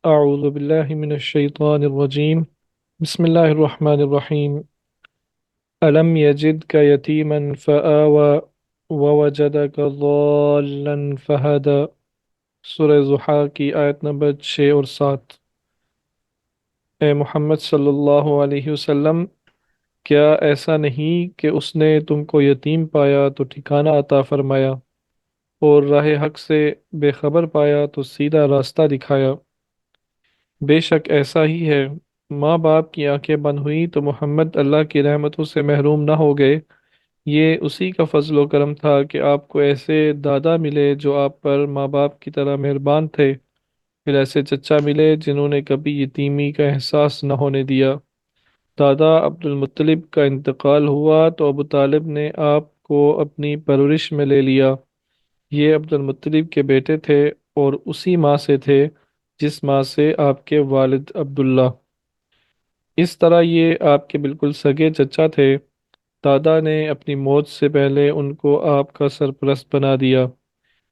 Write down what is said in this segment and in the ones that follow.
أعوذ بالله من الشيطان الرجيم بسم الله الرحمن الرحيم ألم يجدك يتيما فآوى ووجدك ضالا فهدى سورہ ضحا کی آیت نمبر 6 اور 7۔ اے محمد صلی اللہ علیہ وسلم، کیا ایسا نہیں کہ اس نے تم کو یتیم پایا تو ٹھکانہ عطا فرمایا، اور راہ حق سے بے خبر پایا تو سیدھا راستہ دکھایا؟ بے شک ایسا ہی ہے، ماں باپ کی آنکھیں بند ہوئی تو محمد اللہ کی رحمتوں سے محروم نہ ہو گئے۔ یہ اسی کا فضل و کرم تھا کہ آپ کو ایسے دادا ملے جو آپ پر ماں باپ کی طرح مہربان تھے، پھر ایسے چچا ملے جنہوں نے کبھی یتیمی کا احساس نہ ہونے دیا۔ دادا عبد المطلب کا انتقال ہوا تو ابو طالب نے آپ کو اپنی پرورش میں لے لیا۔ یہ عبد المطلب کے بیٹے تھے اور اسی ماں سے تھے جس ماں سے آپ کے والد عبداللہ۔ اس طرح یہ آپ کے بالکل سگے چچا تھے۔ دادا نے اپنی موت سے پہلے ان کو آپ کا سرپرست بنا دیا۔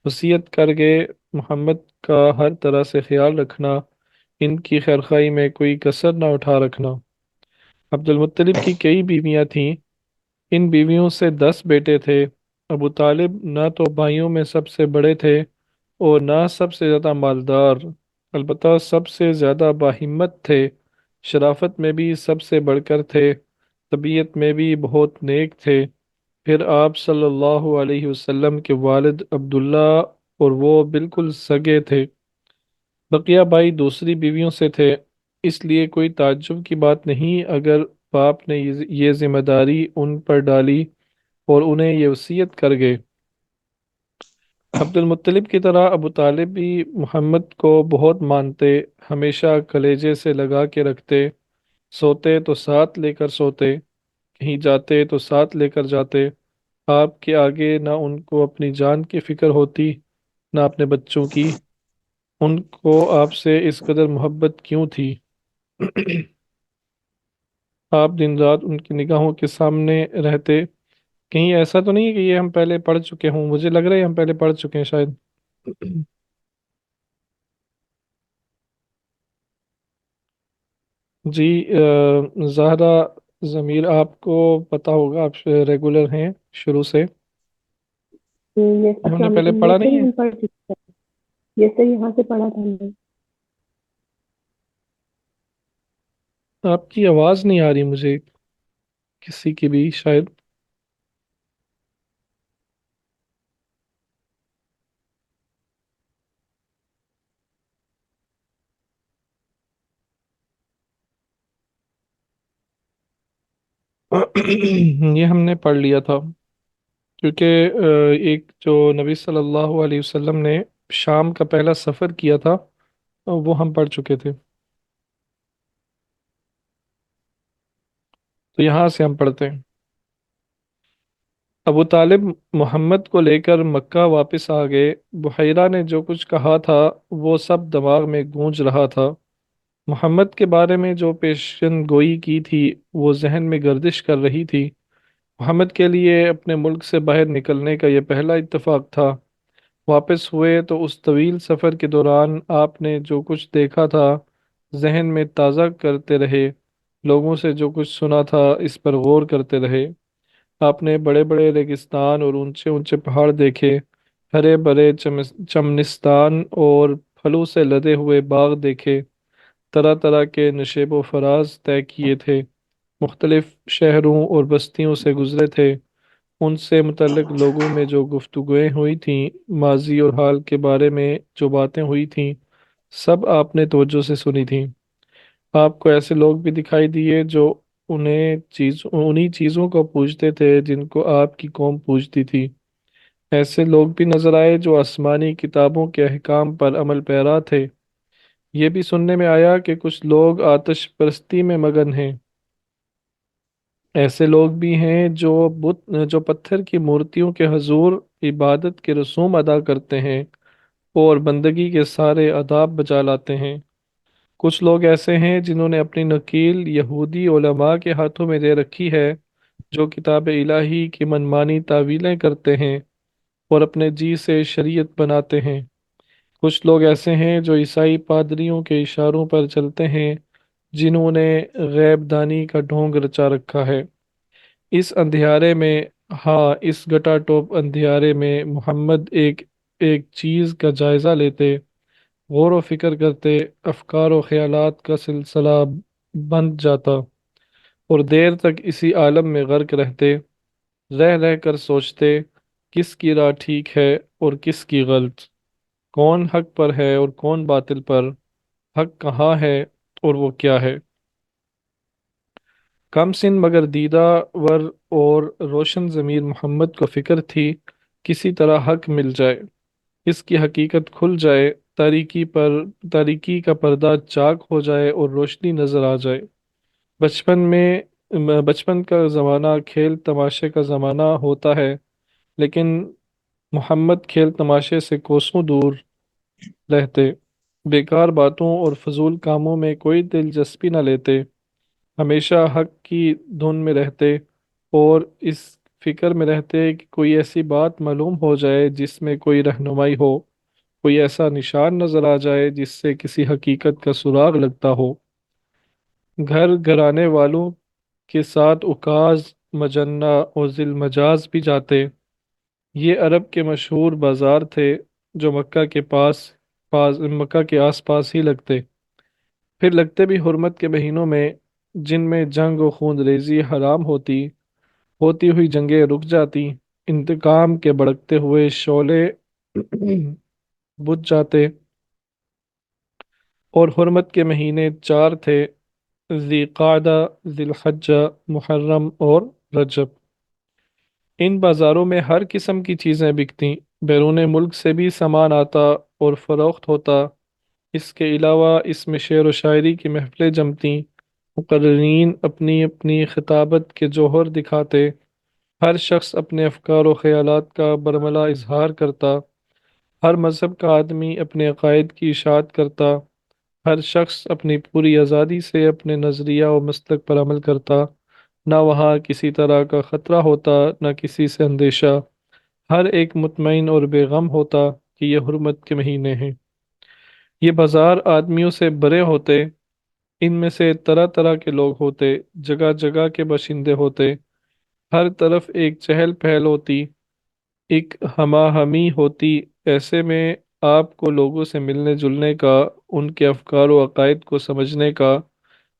وصیت کر کے محمد کا ہر طرح سے خیال رکھنا، ان کی خیرخوائی میں کوئی کسر نہ اٹھا رکھنا۔ عبد المطلب کی کئی بیویاں تھیں، ان بیویوں سے 10 بیٹے تھے۔ ابو طالب نہ تو بھائیوں میں سب سے بڑے تھے اور نہ سب سے زیادہ مالدار، البتہ سب سے زیادہ باہمت تھے، شرافت میں بھی سب سے بڑھ کر تھے، طبیعت میں بھی بہت نیک تھے۔ پھر آپ صلی اللہ علیہ وسلم کے والد عبداللہ اور وہ بالکل سگے تھے۔ بقیہ بھائی دوسری بیویوں سے تھے، اس لیے کوئی تعجب کی بات نہیں اگر باپ نے یہ ذمہ داری ان پر ڈالی اور انہیں یہ وصیت کر گئے۔ عبد المطلب کی طرح ابو طالب بھی محمد کو بہت مانتے، ہمیشہ کلیجے سے لگا کے رکھتے، سوتے تو ساتھ لے کر سوتے، کہیں جاتے تو ساتھ لے کر جاتے۔ آپ کے آگے نہ ان کو اپنی جان کی فکر ہوتی نہ اپنے بچوں کی۔ ان کو آپ سے اس قدر محبت کیوں تھی؟ آپ دن رات ان کی نگاہوں کے سامنے رہتے۔ کہیں ایسا تو نہیں ہے کہ یہ ہم پہلے پڑھ چکے ہوں؟ مجھے لگ رہا ہے ہم پہلے پڑھ چکے ہیں شاید۔ جی، زہرا ضمیر آپ کو پتہ ہوگا، آپ ریگولر ہیں شروع سے، یس، ہم نے السلام پہلے علیکم، پڑھا یس سر نہیں ہے؟ ہم پڑھ چکے ہیں، یس سر یہاں سے پڑھا تھا ہم نے۔ آپ کی آواز نہیں آ رہی مجھے کسی کی بھی شاید۔ یہ ہم نے پڑھ لیا تھا، کیونکہ ایک جو نبی صلی اللہ علیہ وسلم نے شام کا پہلا سفر کیا تھا، وہ ہم پڑھ چکے تھے، تو یہاں سے ہم پڑھتے ہیں۔ ابو طالب محمد کو لے کر مکہ واپس آ گئے۔ بحیرہ نے جو کچھ کہا تھا وہ سب دماغ میں گونج رہا تھا۔ محمد کے بارے میں جو پیشن گوئی کی تھی وہ ذہن میں گردش کر رہی تھی۔ محمد کے لیے اپنے ملک سے باہر نکلنے کا یہ پہلا اتفاق تھا۔ واپس ہوئے تو اس طویل سفر کے دوران آپ نے جو کچھ دیکھا تھا ذہن میں تازہ کرتے رہے، لوگوں سے جو کچھ سنا تھا اس پر غور کرتے رہے۔ آپ نے بڑے بڑے ریگستان اور اونچے اونچے پہاڑ دیکھے، ہرے بھرے چمنستان اور پھلوں سے لدے ہوئے باغ دیکھے، طرح طرح کے نشیب و فراز طے کیے تھے، مختلف شہروں اور بستیوں سے گزرے تھے۔ ان سے متعلق لوگوں میں جو گفتگویں ہوئی تھیں، ماضی اور حال کے بارے میں جو باتیں ہوئی تھیں، سب آپ نے توجہ سے سنی تھیں۔ آپ کو ایسے لوگ بھی دکھائی دیے جو انہی چیزوں کو پوجتے تھے جن کو آپ کی قوم پوجتی تھی۔ ایسے لوگ بھی نظر آئے جو آسمانی کتابوں کے احکام پر عمل پیرا تھے۔ یہ بھی سننے میں آیا کہ کچھ لوگ آتش پرستی میں مگن ہیں۔ ایسے لوگ بھی ہیں جو پتھر کی مورتیوں کے حضور عبادت کے رسوم ادا کرتے ہیں اور بندگی کے سارے آداب بجا لاتے ہیں۔ کچھ لوگ ایسے ہیں جنہوں نے اپنی نکیل یہودی علماء کے ہاتھوں میں دے رکھی ہے، جو کتاب الہی کی منمانی تعویلیں کرتے ہیں اور اپنے جی سے شریعت بناتے ہیں۔ کچھ لوگ ایسے ہیں جو عیسائی پادریوں کے اشاروں پر چلتے ہیں، جنہوں نے غیب دانی کا ڈھونگ رچا رکھا ہے۔ اس اندھیارے میں، ہاں اس گٹا ٹوپ اندھیارے میں محمد ایک ایک چیز کا جائزہ لیتے، غور و فکر کرتے، افکار و خیالات کا سلسلہ بند جاتا، اور دیر تک اسی عالم میں غرق رہتے، رہ رہ کر سوچتے کس کی راہ ٹھیک ہے اور کس کی غلط، کون حق پر ہے اور کون باطل پر، حق کہاں ہے اور وہ کیا ہے۔ کم سن مگر دیدہ ور اور روشن ضمیر محمد کو فکر تھی کسی طرح حق مل جائے، اس کی حقیقت کھل جائے، تاریکی کا پردہ چاک ہو جائے اور روشنی نظر آ جائے۔ بچپن کا زمانہ کھیل تماشے کا زمانہ ہوتا ہے، لیکن محمد کھیل تماشے سے کوسوں دور رہتے، بیکار باتوں اور فضول کاموں میں کوئی دلچسپی نہ لیتے، ہمیشہ حق کی دھن میں رہتے، اور اس فکر میں رہتے کہ کوئی ایسی بات معلوم ہو جائے جس میں کوئی رہنمائی ہو، کوئی ایسا نشان نظر آ جائے جس سے کسی حقیقت کا سراغ لگتا ہو۔ گھر گھرانے والوں کے ساتھ عکاظ، مجنہ اور ذی المجاز بھی جاتے۔ یہ عرب کے مشہور بازار تھے جو مکہ کے آس پاس ہی لگتے، پھر لگتے بھی حرمت کے مہینوں میں، جن میں جنگ و خون ریزی حرام ہوتی ہوئی جنگیں رک جاتی، انتقام کے بھڑکتے ہوئے شعلے بجھ جاتے، اور حرمت کے مہینے چار تھے: ذی قعدہ، ذی الحجہ، محرم اور رجب۔ ان بازاروں میں ہر قسم کی چیزیں بکتیں، بیرون ملک سے بھی سامان آتا اور فروخت ہوتا۔ اس کے علاوہ اس میں شعر و شاعری کی محفلیں جمتیں، مقررین اپنی اپنی خطابت کے جوہر دکھاتے، ہر شخص اپنے افکار و خیالات کا برملا اظہار کرتا، ہر مذہب کا آدمی اپنے عقائد کی اشاعت کرتا، ہر شخص اپنی پوری آزادی سے اپنے نظریہ و مسلک پر عمل کرتا، نہ وہاں کسی طرح کا خطرہ ہوتا، نہ کسی سے اندیشہ، ہر ایک مطمئن اور بے غم ہوتا کہ یہ حرمت کے مہینے ہیں۔ یہ بازار آدمیوں سے بھرے ہوتے، ان میں سے طرح طرح کے لوگ ہوتے، جگہ جگہ کے باشندے ہوتے، ہر طرف ایک چہل پہل ہوتی، ایک ہمہ ہمی ہوتی، ایسے میں آپ کو لوگوں سے ملنے جلنے کا، ان کے افکار و عقائد کو سمجھنے کا،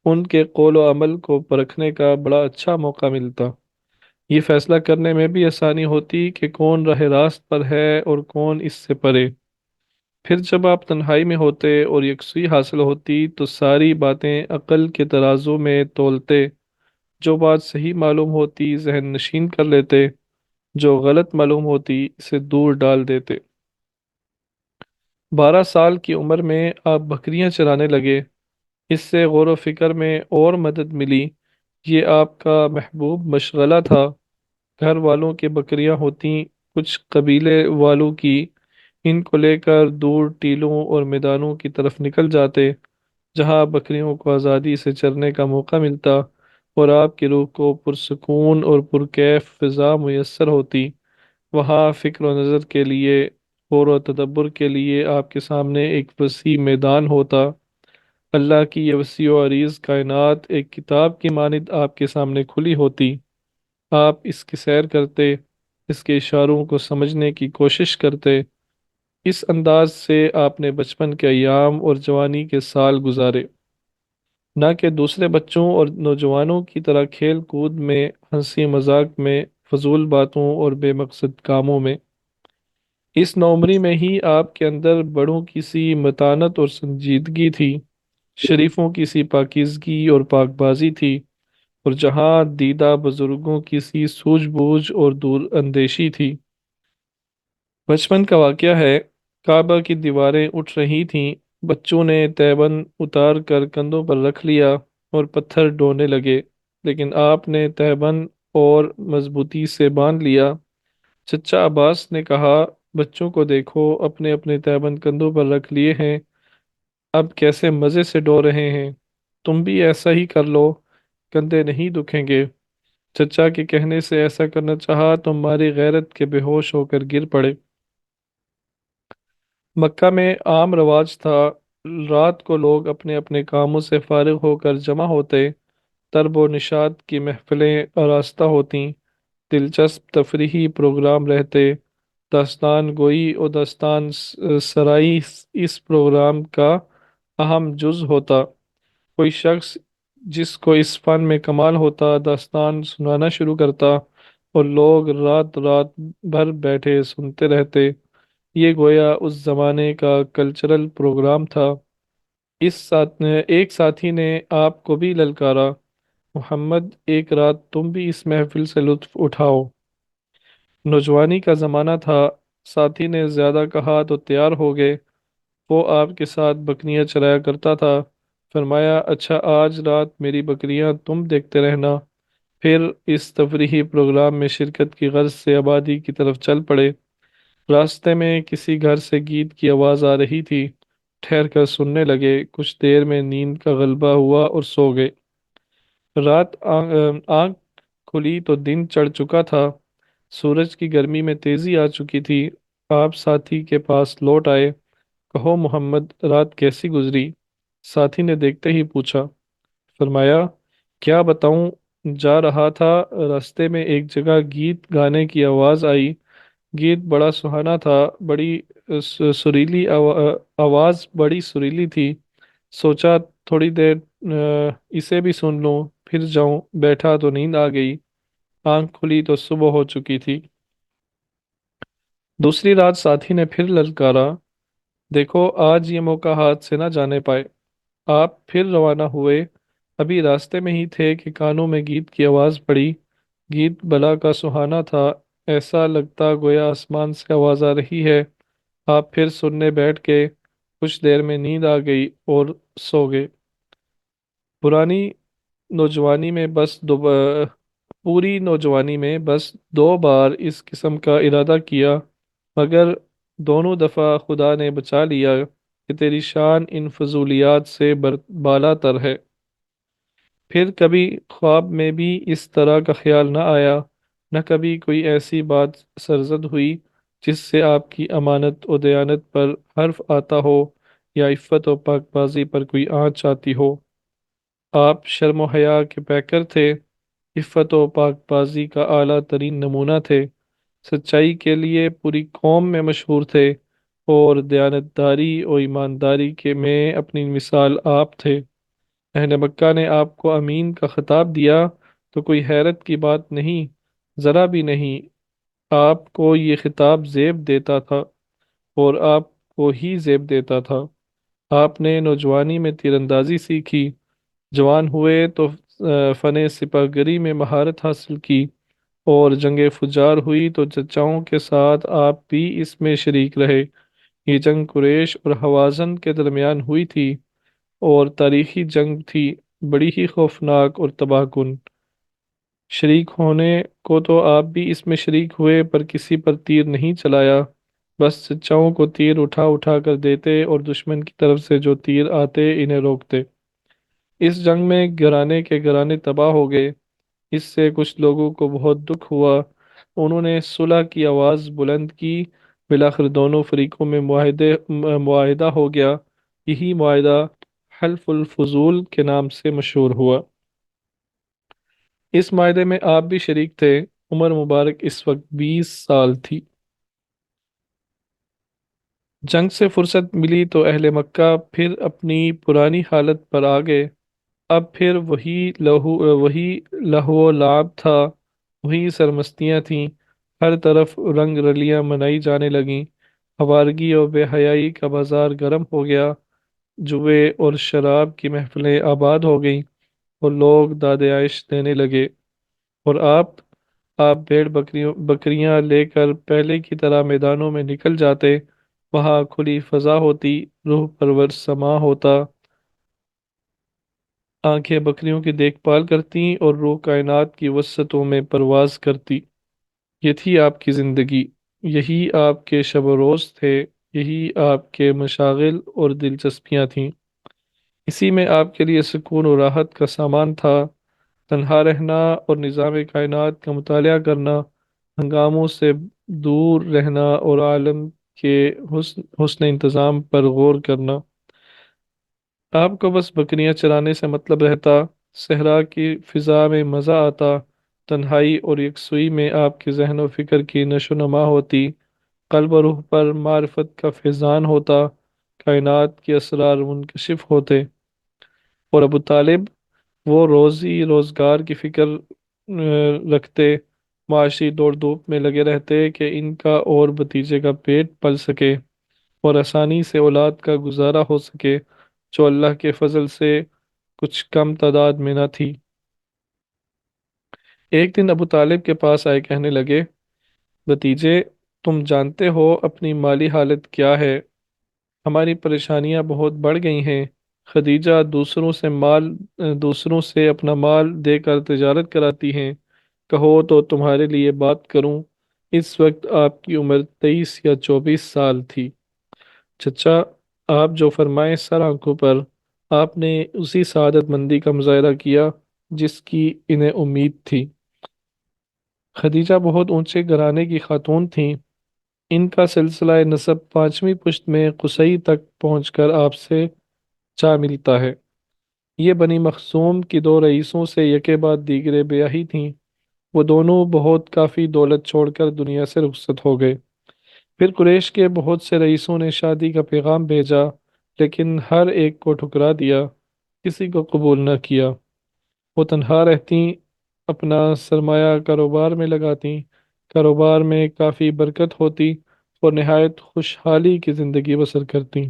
ان کے قول و عمل کو پرکھنے کا بڑا اچھا موقع ملتا۔ یہ فیصلہ کرنے میں بھی آسانی ہوتی کہ کون راہ راست پر ہے اور کون اس سے پرے۔ پھر جب آپ تنہائی میں ہوتے اور یکسوئی حاصل ہوتی تو ساری باتیں عقل کے ترازو میں تولتے، جو بات صحیح معلوم ہوتی ذہن نشین کر لیتے، جو غلط معلوم ہوتی اسے دور ڈال دیتے۔ 12 سال کی عمر میں آپ بکریاں چرانے لگے، اس سے غور و فکر میں اور مدد ملی، یہ آپ کا محبوب مشغلہ تھا۔ گھر والوں کی بکریاں ہوتیں، کچھ قبیلے والوں کی، ان کو لے کر دور ٹیلوں اور میدانوں کی طرف نکل جاتے، جہاں بکریوں کو آزادی سے چرنے کا موقع ملتا اور آپ کی روح کو پرسکون اور پرکیف فضا میسر ہوتی۔ وہاں فکر و نظر کے لیے، غور و تدبر کے لیے آپ کے سامنے ایک وسیع میدان ہوتا۔ اللہ کی یہ وسیع و عریض کائنات ایک کتاب کی مانند آپ کے سامنے کھلی ہوتی، آپ اس کی سیر کرتے، اس کے اشاروں کو سمجھنے کی کوشش کرتے۔ اس انداز سے آپ نے بچپن کے ایام اور جوانی کے سال گزارے، نہ کہ دوسرے بچوں اور نوجوانوں کی طرح کھیل کود میں، ہنسی مذاق میں، فضول باتوں اور بے مقصد کاموں میں۔ اس نوعمری میں ہی آپ کے اندر بڑوں کی سی متانت اور سنجیدگی تھی، شریفوں کی سی پاکیزگی اور پاک بازی تھی، اور جہاں دیدہ بزرگوں کی سی سوجھ بوجھ اور دور اندیشی تھی۔ بچپن کا واقعہ ہے، کعبہ کی دیواریں اٹھ رہی تھیں، بچوں نے تیبند اتار کر کندھوں پر رکھ لیا اور پتھر ڈھونے لگے، لیکن آپ نے تیبند اور مضبوطی سے باندھ لیا۔ چچا عباس نے کہا، بچوں کو دیکھو، اپنے اپنے تیبند کندھوں پر رکھ لیے ہیں، اب کیسے مزے سے ڈو رہے ہیں، تم بھی ایسا ہی کر لو، کندھے نہیں دکھیں گے۔ چچا کے کہنے سے ایسا کرنا چاہا تو ہماری غیرت کے بے ہوش ہو کر گر پڑے۔ مکہ میں عام رواج تھا، رات کو لوگ اپنے اپنے کاموں سے فارغ ہو کر جمع ہوتے، ترب و نشاط کی محفلیں آراستہ ہوتیں، دلچسپ تفریحی پروگرام رہتے، داستان گوئی اور داستان سرائی اس پروگرام کا اہم جز ہوتا۔ کوئی شخص جس کو اس فن میں کمال ہوتا داستان سنانا شروع کرتا اور لوگ رات رات بھر بیٹھے سنتے رہتے۔ یہ گویا اس زمانے کا کلچرل پروگرام تھا۔ ایک ساتھی نے آپ کو بھی للکارا، محمد ایک رات تم بھی اس محفل سے لطف اٹھاؤ۔ نوجوانی کا زمانہ تھا، ساتھی نے زیادہ کہا تو تیار ہو گئے۔ وہ آپ کے ساتھ بکریاں چرایا کرتا تھا۔ فرمایا اچھا آج رات میری بکریاں تم دیکھتے رہنا۔ پھر اس تفریحی پروگرام میں شرکت کی غرض سے آبادی کی طرف چل پڑے۔ راستے میں کسی گھر سے گیت کی آواز آ رہی تھی، ٹھہر کر سننے لگے، کچھ دیر میں نیند کا غلبہ ہوا اور سو گئے۔ رات آنکھ کھلی تو دن چڑھ چکا تھا، سورج کی گرمی میں تیزی آ چکی تھی۔ آپ ساتھی کے پاس لوٹ آئے۔ کہو محمد رات کیسی گزری؟ ساتھی نے دیکھتے ہی پوچھا۔ فرمایا کیا بتاؤں، جا رہا تھا، راستے میں ایک جگہ گیت گانے کی آواز آئی۔ گیت بڑا سہانا تھا، بڑی سریلی آواز بڑی سریلی تھی۔ سوچا تھوڑی دیر اسے بھی سن لوں، پھر جاؤں۔ بیٹھا تو نیند آ گئی، آنکھ کھلی تو صبح ہو چکی تھی۔ دوسری رات ساتھی نے پھر للکارا، دیکھو آج یہ موقع ہاتھ سے نہ جانے پائے۔ آپ پھر روانہ ہوئے، ابھی راستے میں ہی تھے کہ کانوں میں گیت کی آواز پڑی۔ گیت بلا کا سہانا تھا، ایسا لگتا گویا آسمان سے آواز آ رہی ہے۔ آپ پھر سننے بیٹھ گئے، کچھ دیر میں نیند آ گئی اور سو گئے۔ پرانی نوجوانی میں بس دو پوری نوجوانی میں بس 2 بار اس قسم کا ارادہ کیا، مگر دونوں دفعہ خدا نے بچا لیا کہ تیری شان ان فضولیات سے بالا تر ہے۔ پھر کبھی خواب میں بھی اس طرح کا خیال نہ آیا، نہ کبھی کوئی ایسی بات سرزد ہوئی جس سے آپ کی امانت و دیانت پر حرف آتا ہو یا عفت و پاک بازی پر کوئی آنچ آتی ہو۔ آپ شرم و حیا کے پیکر تھے، عفت و پاک بازی کا اعلیٰ ترین نمونہ تھے، سچائی کے لیے پوری قوم میں مشہور تھے، اور دیانتداری و ایمانداری کے میں اپنی مثال آپ تھے۔ اہل مکہ نے آپ کو امین کا خطاب دیا تو کوئی حیرت کی بات نہیں، ذرا بھی نہیں۔ آپ کو یہ خطاب زیب دیتا تھا اور آپ کو ہی زیب دیتا تھا۔ آپ نے نوجوانی میں تیر اندازی سیکھی، جوان ہوئے تو فن سپہ گری میں مہارت حاصل کی، اور جنگ فجار ہوئی تو چچاؤں کے ساتھ آپ بھی اس میں شریک رہے۔ یہ جنگ قریش اور حوازن کے درمیان ہوئی تھی، اور تاریخی جنگ تھی، بڑی ہی خوفناک اور تباہ کن۔ شریک ہونے کو تو آپ بھی اس میں شریک ہوئے، پر کسی پر تیر نہیں چلایا، بس سچاؤں کو تیر اٹھا اٹھا کر دیتے اور دشمن کی طرف سے جو تیر آتے انہیں روکتے۔ اس جنگ میں گھرانے کے گھرانے تباہ ہو گئے، اس سے کچھ لوگوں کو بہت دکھ ہوا۔ انہوں نے صلح کی آواز بلند کی، بالآخر دونوں فریقوں میں معاہدہ ہو گیا۔ یہی معاہدہ حلف الفضول کے نام سے مشہور ہوا۔ اس معاہدے میں آپ بھی شریک تھے۔ عمر مبارک اس وقت 20 سال تھی۔ جنگ سے فرصت ملی تو اہل مکہ پھر اپنی پرانی حالت پر آ گئے۔ اب پھر وہی لہو و لعب تھا، وہی سرمستیاں تھیں، ہر طرف رنگ رلیاں منائی جانے لگیں۔ آوارگی اور بے حیائی کا بازار گرم ہو گیا، جوے اور شراب کی محفلیں آباد ہو گئیں، اور لوگ داد عیش دینے لگے۔ اور آپ بھیڑ بکریاں لے کر پہلے کی طرح میدانوں میں نکل جاتے، وہاں کھلی فضا ہوتی، روح پرور سما ہوتا، آنکھیں بکریوں کی دیکھ بھال کرتی اور روح کائنات کی وسعتوں میں پرواز کرتی۔ یہ تھی آپ کی زندگی، یہی آپ کے شب و روز تھے، یہی آپ کے مشاغل اور دلچسپیاں تھیں۔ اسی میں آپ کے لیے سکون و راحت کا سامان تھا، تنہا رہنا اور نظام کائنات کا مطالعہ کرنا، ہنگاموں سے دور رہنا اور عالم کے حسن انتظام پر غور کرنا۔ آپ کو بس بکریاں چرانے سے مطلب رہتا، صحرا کی فضا میں مزہ آتا، تنہائی اور یکسوئی میں آپ کے ذہن و فکر کی نشو و نما ہوتی، قلب و روح پر معرفت کا فیضان ہوتا، کائنات کے اسرار منکشف ہوتے۔ اور ابو طالب وہ روزی روزگار کی فکر رکھتے، معاشی دوڑ دھوپ میں لگے رہتے کہ ان کا اور بھتیجے کا پیٹ پل سکے اور آسانی سے اولاد کا گزارا ہو سکے، جو اللہ کے فضل سے کچھ کم تعداد میں نہ تھی۔ ایک دن ابو طالب کے پاس آئے، کہنے لگے، بھتیجے، تم جانتے ہو اپنی مالی حالت کیا ہے؟ ہماری پریشانیاں بہت بڑھ گئی ہیں۔ خدیجہ دوسروں سے اپنا مال دے کر تجارت کراتی ہیں۔ کہو تو تمہارے لیے بات کروں۔ اس وقت آپ کی عمر 23 یا 24 سال تھی۔ چچا، آپ جو فرمائیں سر آنکھوں پر۔ آپ نے اسی سعادت مندی کا مظاہرہ کیا جس کی انہیں امید تھی۔ خدیجہ بہت اونچے گھرانے کی خاتون تھیں۔ ان کا سلسلہ نسب 5ویں پشت میں قصی تک پہنچ کر آپ سے جا ملتا ہے۔ یہ بنی مخزوم کی 2 رئیسوں سے یکے بعد دیگرے بیاہی تھیں۔ وہ دونوں بہت کافی دولت چھوڑ کر دنیا سے رخصت ہو گئے۔ پھر قریش کے بہت سے رئیسوں نے شادی کا پیغام بھیجا، لیکن ہر ایک کو ٹھکرا دیا، کسی کو قبول نہ کیا۔ وہ تنہا رہتی، اپنا سرمایہ کاروبار میں لگاتی، کاروبار میں کافی برکت ہوتی اور نہایت خوشحالی کی زندگی بسر کرتی۔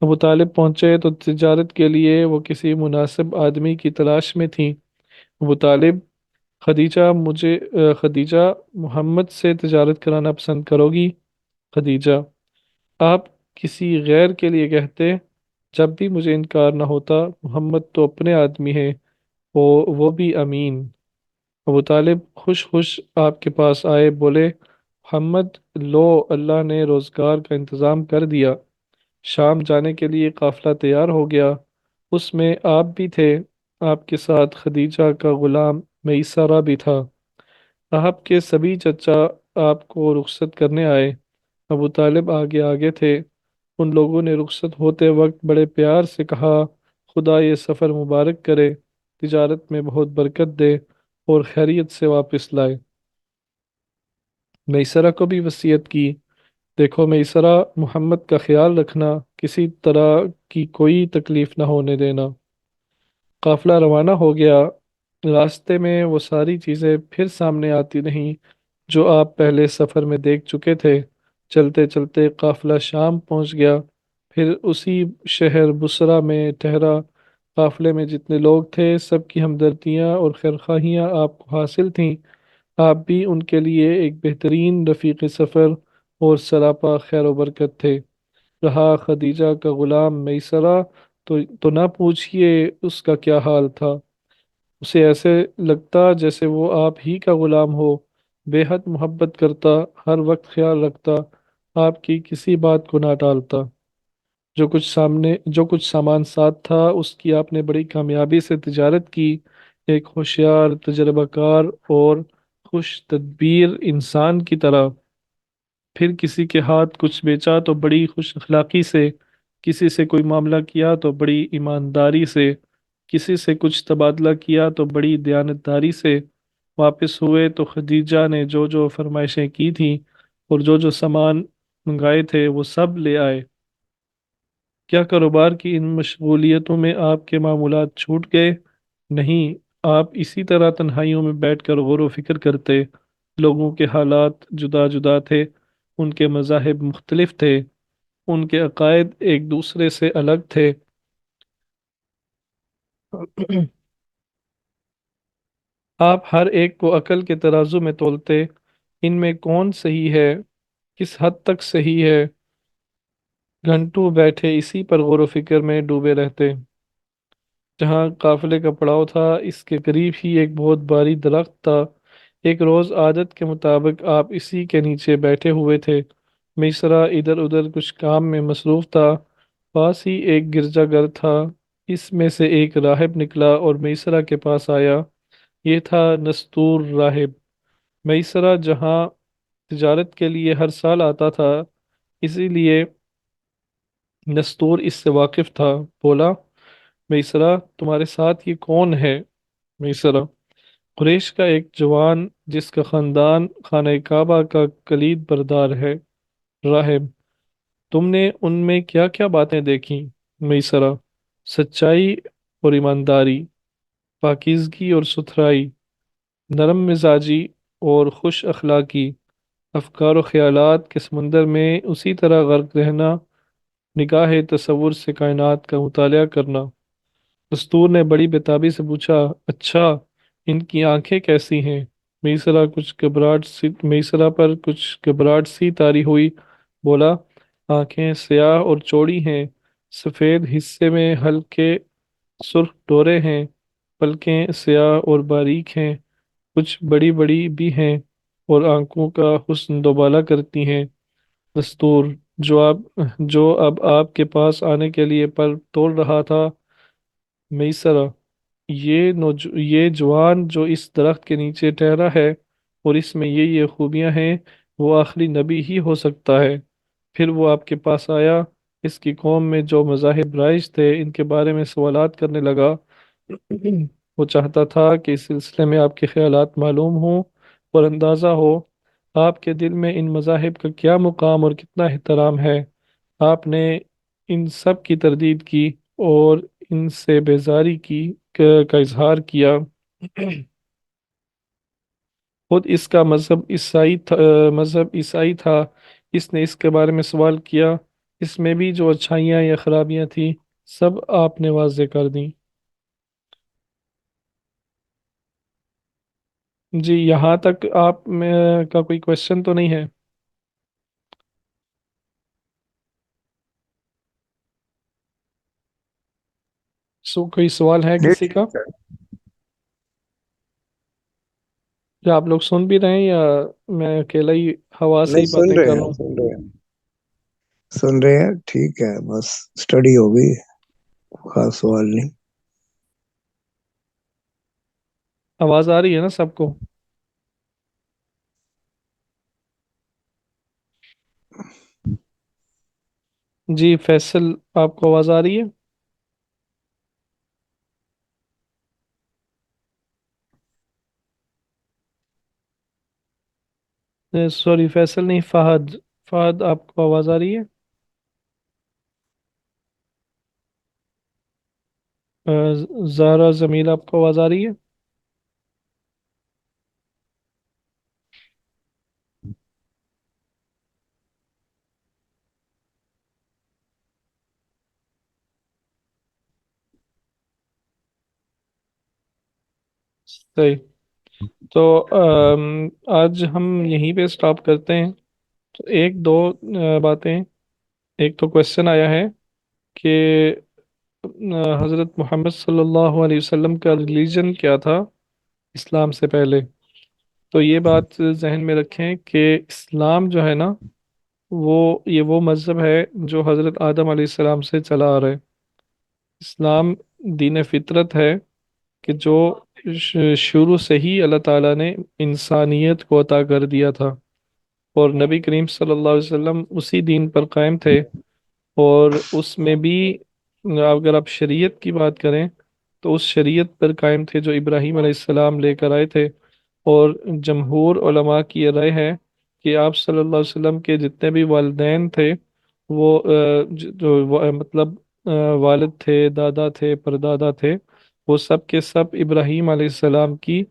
ابو طالب پہنچے تو تجارت کے لیے وہ کسی مناسب آدمی کی تلاش میں تھی۔ ابو طالب، خدیجہ محمد سے تجارت کرانا پسند کرو گی؟ خدیجہ، آپ کسی غیر کے لیے کہتے، جب بھی مجھے انکار نہ ہوتا۔ محمد تو اپنے آدمی ہے، وہ بھی امین۔ ابو طالب خوش خوش آپ کے پاس آئے، بولے، محمد، لو، اللہ نے روزگار کا انتظام کر دیا۔ شام جانے کے لیے قافلہ تیار ہو گیا، اس میں آپ بھی تھے۔ آپ کے ساتھ خدیجہ کا غلام میسرہ بھی تھا۔ آپ کے سبھی چچا آپ کو رخصت کرنے آئے۔ ابو طالب آگے آگے تھے۔ ان لوگوں نے رخصت ہوتے وقت بڑے پیار سے کہا، خدا یہ سفر مبارک کرے، تجارت میں بہت برکت دے اور خیریت سے واپس لائے۔ میسرہ کو بھی وصیت کی، دیکھو میسرہ، محمد کا خیال رکھنا، کسی طرح کی کوئی تکلیف نہ ہونے دینا۔ قافلہ روانہ ہو گیا۔ راستے میں وہ ساری چیزیں پھر سامنے آتی نہیں جو آپ پہلے سفر میں دیکھ چکے تھے۔ چلتے چلتے قافلہ شام پہنچ گیا، پھر اسی شہر بصرہ میں ٹھہرا۔ قافلے میں جتنے لوگ تھے سب کی ہمدردیاں اور خیرخواہیاں آپ کو حاصل تھیں۔ آپ بھی ان کے لیے ایک بہترین رفیق سفر اور سراپا خیر و برکت تھے۔ رہا خدیجہ کا غلام میسرہ، تو نہ پوچھئے اس کا کیا حال تھا۔ اسے ایسے لگتا جیسے وہ آپ ہی کا غلام ہو، بے حد محبت کرتا، ہر وقت خیال رکھتا، آپ کی کسی بات کو نہ ٹالتا۔ جو کچھ سامان ساتھ تھا اس کی آپ نے بڑی کامیابی سے تجارت کی۔ ایک ہوشیار، تجربہ کار اور خوش تدبیر انسان کی طرح۔ پھر کسی کے ہاتھ کچھ بیچا تو بڑی خوش اخلاقی سے، کسی سے کوئی معاملہ کیا تو بڑی ایمانداری سے، کسی سے کچھ تبادلہ کیا تو بڑی دیانتداری سے۔ واپس ہوئے تو خدیجہ نے جو جو فرمائشیں کی تھیں اور جو جو سامان منگائے تھے وہ سب لے آئے۔ کیا کاروبار کی ان مشغولیتوں میں آپ کے معمولات چھوٹ گئے؟ نہیں، آپ اسی طرح تنہائیوں میں بیٹھ کر غور و فکر کرتے۔ لوگوں کے حالات جدا جدا تھے، ان کے مذاہب مختلف تھے، ان کے عقائد ایک دوسرے سے الگ تھے۔ آپ ہر ایک کو عقل کے ترازو میں تولتے، ان میں کون صحیح ہے، کس حد تک صحیح ہے۔ گھنٹوں بیٹھے اسی پر غور و فکر میں ڈوبے رہتے۔ جہاں قافلے کا پڑاؤ تھا اس کے قریب ہی ایک بہت بھاری درخت تھا۔ ایک روز عادت کے مطابق آپ اسی کے نیچے بیٹھے ہوئے تھے۔ میسرہ ادھر ادھر کچھ کام میں مصروف تھا۔ پاس ہی ایک گرجا گھر تھا، اس میں سے ایک راہب نکلا اور میسرہ کے پاس آیا۔ یہ تھا نستور راہب۔ میسرہ جہاں تجارت کے لیے ہر سال آتا تھا، اسی لیے نستور اس سے واقف تھا. بولا: میسرا تمہارے ساتھ یہ کون ہے؟ میسرا: قریش کا ایک جوان جس کا خاندان خانہ کعبہ کا کلید بردار ہے. راہب: تم نے ان میں کیا کیا باتیں دیکھیں؟ میسرا: سچائی اور ایمانداری، پاکیزگی اور ستھرائی، نرم مزاجی اور خوش اخلاقی، افکار و خیالات کے سمندر میں اسی طرح غرق رہنا، نگاہ تصور سے کائنات کا مطالعہ کرنا. دستور نے بڑی بےتابی سے پوچھا: اچھا، ان کی آنکھیں کیسی ہیں؟ میسرا پر کچھ گھبراہٹ سی طاری ہوئی. بولا: آنکھیں سیاہ اور چوڑی ہیں، سفید حصے میں ہلکے سرخ ڈورے ہیں، پلکیں سیاہ اور باریک ہیں، کچھ بڑی بڑی بھی ہیں، اور آنکھوں کا حسن دوبالا کرتی ہیں. دستور: جو اب آپ کے پاس آنے کے لیے پر تول رہا تھا. میسرا: یہ جوان جو اس درخت کے نیچے ٹہرا ہے اور اس میں یہ خوبیاں ہیں، وہ آخری نبی ہی ہو سکتا ہے. پھر وہ آپ کے پاس آیا، اس کی قوم میں جو مذاہب رائج تھے ان کے بارے میں سوالات کرنے لگا. وہ چاہتا تھا کہ اس سلسلے میں آپ کے خیالات معلوم ہوں اور اندازہ ہو آپ کے دل میں ان مذاہب کا کیا مقام اور کتنا احترام ہے. آپ نے ان سب کی تردید کی اور ان سے بیزاری کا اظہار کیا. خود اس کا مذہب عیسائی تھا. اس نے اس کے بارے میں سوال کیا. اس میں بھی جو اچھائیاں یا خرابیاں تھیں سب آپ نے واضح کر دیں. جی، یہاں تک آپ میں کا کوئی کوشچن تو نہیں ہے؟ کوئی سوال ہے جی کسی کا؟ ٹھیک ہے. یا آپ لوگ سن بھی رہے ہیں یا میں اکیلا ہی ہوا سے نہیں ہی سن باتیں رہے کر رہا ہیں ہوں؟ سن رہے ہیں ٹھیک ہے. بس اسٹڈی ہو گئی، خاص سوال نہیں. آواز آ رہی ہے نا سب کو؟ جی فیصل، آپ کو آواز آ رہی ہے؟ سوری فیصل نہیں، فہد. فہد، آپ کو آواز آ رہی ہے؟ زہرا، زمیل، آپ کو آواز آ رہی ہے؟ صحیح. تو آج ہم یہیں پہ سٹاپ کرتے ہیں. تو ایک دو باتیں. ایک تو کوشچن آیا ہے کہ حضرت محمد صلی اللہ علیہ وسلم کا ریلیجن کیا تھا اسلام سے پہلے. تو یہ بات ذہن میں رکھیں کہ اسلام جو ہے نا، وہ مذہب ہے جو حضرت آدم علیہ السلام سے چلا آ رہا ہے. اسلام دین فطرت ہے کہ جو شروع سے ہی اللہ تعالیٰ نے انسانیت کو عطا کر دیا تھا، اور نبی کریم صلی اللہ علیہ وسلم اسی دین پر قائم تھے. اور اس میں بھی اگر آپ شریعت کی بات کریں تو اس شریعت پر قائم تھے جو ابراہیم علیہ السلام لے کر آئے تھے. اور جمہور علماء کی یہ رائے ہے کہ آپ صلی اللہ علیہ وسلم کے جتنے بھی والدین تھے وہ مطلب والد تھے، دادا تھے، پردادا تھے، وہ سب کے سب ابراہیم علیہ السلام کی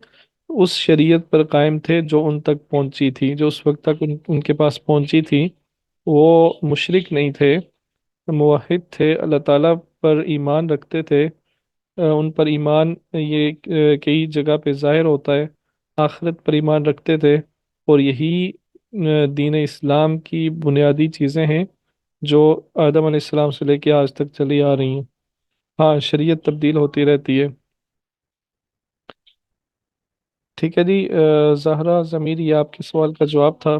اس شریعت پر قائم تھے جو ان تک پہنچی تھی، جو اس وقت تک ان کے پاس پہنچی تھی. وہ مشرک نہیں تھے، موحد تھے، اللہ تعالیٰ پر ایمان رکھتے تھے. ان پر ایمان یہ کئی جگہ پہ ظاہر ہوتا ہے. آخرت پر ایمان رکھتے تھے، اور یہی دین اسلام کی بنیادی چیزیں ہیں جو آدم علیہ السلام سے لے کے آج تک چلی آ رہی ہیں. ہاں، شریعت تبدیل ہوتی رہتی ہے. ٹھیک ہے جی. زہرا، ضمیر، یہ آپ کے سوال کا جواب تھا.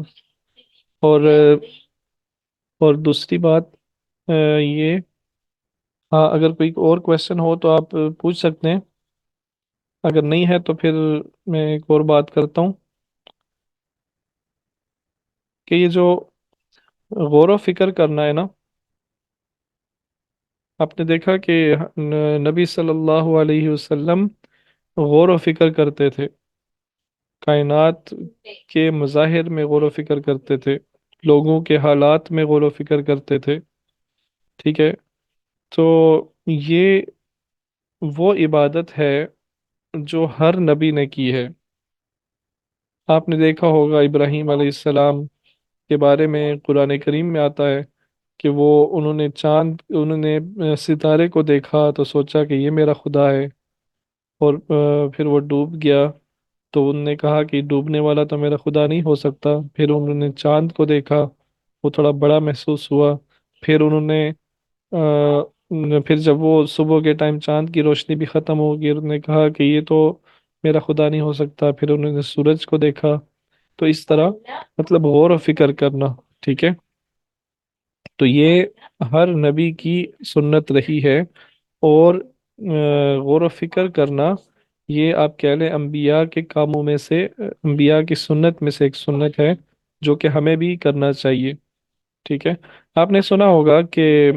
اور اور دوسری بات یہ، ہاں اگر کوئی اور کویشچن ہو تو آپ پوچھ سکتے ہیں. اگر نہیں ہے تو پھر میں ایک اور بات کرتا ہوں کہ یہ جو غور و فکر کرنا ہے نا، آپ نے دیکھا کہ نبی صلی اللہ علیہ وسلم غور و فکر کرتے تھے، کائنات کے مظاہر میں غور و فکر کرتے تھے، لوگوں کے حالات میں غور و فکر کرتے تھے، ٹھیک ہے؟ تو یہ وہ عبادت ہے جو ہر نبی نے کی ہے۔ آپ نے دیکھا ہوگا ابراہیم علیہ السلام کے بارے میں قرآن کریم میں آتا ہے کہ انہوں نے ستارے کو دیکھا تو سوچا کہ یہ میرا خدا ہے، اور پھر وہ ڈوب گیا تو انہوں نے کہا کہ ڈوبنے والا تو میرا خدا نہیں ہو سکتا۔ پھر انہوں نے چاند کو دیکھا، وہ تھوڑا بڑا محسوس ہوا۔ پھر انہوں نے پھر جب وہ صبح کے ٹائم چاند کی روشنی بھی ختم ہو گئی، انہوں نے کہا کہ یہ تو میرا خدا نہیں ہو سکتا۔ پھر انہوں نے سورج کو دیکھا۔ تو اس طرح مطلب غور و فکر کرنا، ٹھیک ہے؟ تو یہ ہر نبی کی سنت رہی ہے، اور غور و فکر کرنا یہ آپ کہہ لیں انبیاء کے کاموں میں سے، انبیاء کی سنت میں سے ایک سنت ہے جو کہ ہمیں بھی کرنا چاہیے، ٹھیک ہے؟ آپ نے سنا ہوگا کہ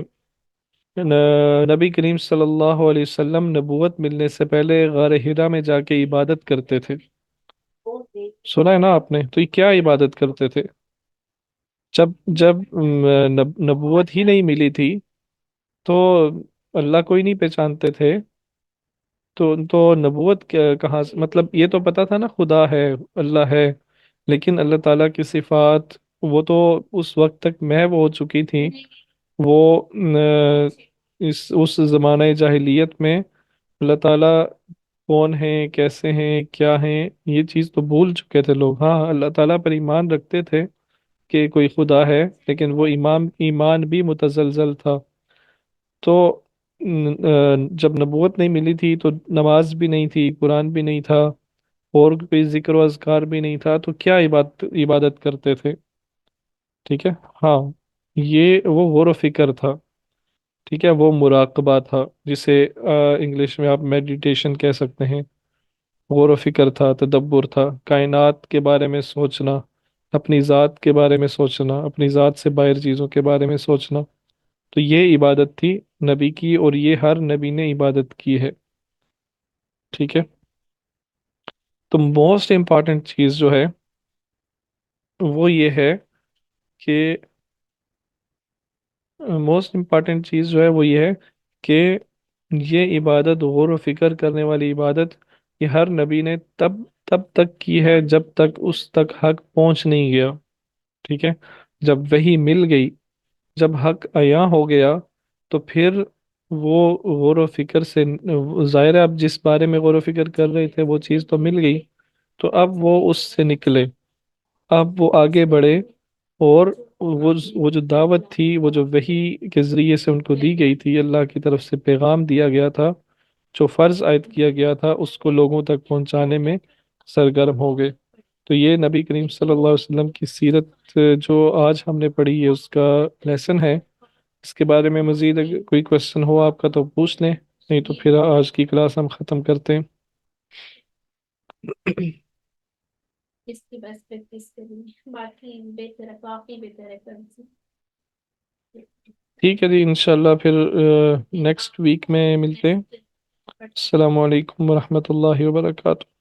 نبی کریم صلی اللہ علیہ وسلم نبوت ملنے سے پہلے غار حرا میں جا کے عبادت کرتے تھے، سنا ہے نا آپ نے؟ تو یہ کیا عبادت کرتے تھے؟ جب جب نبوت ہی نہیں ملی تھی تو اللہ کو ہی نہیں پہچانتے تھے، تو نبوت کہاں سے؟ مطلب یہ تو پتا تھا نا خدا ہے، اللہ ہے، لیکن اللہ تعالیٰ کی صفات وہ تو اس وقت تک محو ہو چکی تھی۔ وہ اس زمانہ جاہلیت میں اللہ تعالیٰ کون ہیں، کیسے ہیں، کیا ہیں، یہ چیز تو بھول چکے تھے لوگ۔ ہاں، اللہ تعالیٰ پر ایمان رکھتے تھے کہ کوئی خدا ہے، لیکن وہ ایمان بھی متزلزل تھا۔ تو جب نبوت نہیں ملی تھی تو نماز بھی نہیں تھی، قرآن بھی نہیں تھا، اور کوئی ذکر و اذکار بھی نہیں تھا، تو کیا عبادت کرتے تھے؟ ٹھیک ہے، ہاں، یہ وہ غور و فکر تھا، ٹھیک ہے، وہ مراقبہ تھا، جسے انگلش میں آپ میڈیٹیشن کہہ سکتے ہیں۔ غور و فکر تھا، تدبر تھا، کائنات کے بارے میں سوچنا، اپنی ذات کے بارے میں سوچنا، اپنی ذات سے باہر چیزوں کے بارے میں سوچنا۔ تو یہ عبادت تھی نبی کی، اور یہ ہر نبی نے عبادت کی ہے، ٹھیک ہے؟ تو موسٹ امپارٹنٹ چیز جو ہے وہ یہ ہے کہ موسٹ امپارٹنٹ چیز جو ہے وہ یہ ہے کہ یہ عبادت، غور و فکر کرنے والی عبادت، یہ ہر نبی نے تب تک کی ہے جب تک اس تک حق پہنچ نہیں گیا، ٹھیک ہے؟ جب وہی مل گئی، جب حق عیاں ہو گیا، تو پھر وہ غور و فکر سے ظاہر ہے اب جس بارے میں غور و فکر کر رہے تھے وہ چیز تو مل گئی، تو اب وہ اس سے نکلے، اب وہ آگے بڑھے، اور وہ جو دعوت تھی، وہ جو وحی کے ذریعے سے ان کو دی گئی تھی، اللہ کی طرف سے پیغام دیا گیا تھا، جو فرض عائد کیا گیا تھا، اس کو لوگوں تک پہنچانے میں سرگرم ہو گئے۔ تو یہ نبی کریم صلی اللہ علیہ وسلم کی سیرت جو آج ہم نے پڑھی ہے اس کا لیسن ہے۔ اس کے بارے میں مزید اگر کوئی کوشچن ہو آپ کا تو پوچھ لیں، نہیں تو پھر آج کی کلاس ہم ختم کرتے ہیں۔ اس کی بس پریکٹس کرنی، باقی بہتر ہے، کافی بہتر ہے کل سے۔ ٹھیک ہے جی، انشاءاللہ پھر نیکسٹ ویک میں ملتے ہیں۔ السلام علیکم ورحمۃ اللہ وبرکاتہ۔